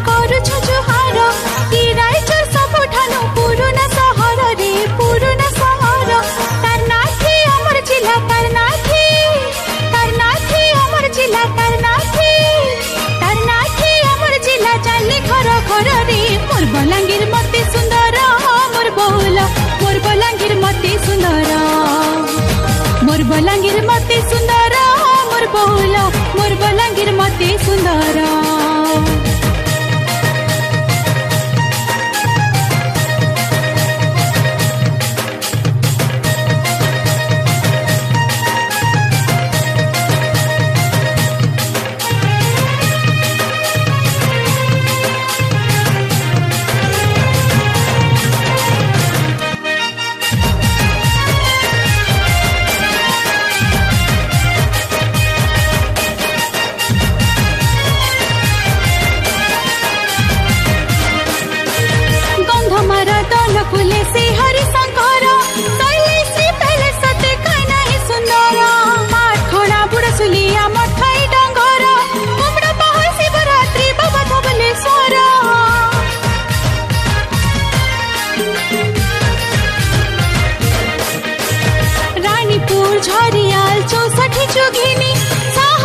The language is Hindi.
କରୁଛ जुहार कि रायचर सबठानु पुरुना सहर रे पुरुना सहर तारनाथी अमर जिला तारनाथी अमर जिला तारनाथी अमर जिला चाले घर घर रे मोर बलांगीर मते सुंदर मोर बोला मोर बलांगीर मते सुंदर मोर बलांगीर मते सुंदर मोर बोला मोर बलांगीर मते सुंदर। फुले से हरि शंकर शैले श्री पहले सते कहीं नहीं सुंदर माठ खोड़ा बुढ़ा सुलिया मठाई डंगर कुमड़ा पहाड़ शिवरात्रि बाबा धबलेश्वर रानीपुर झरियाल 64 जोगिनी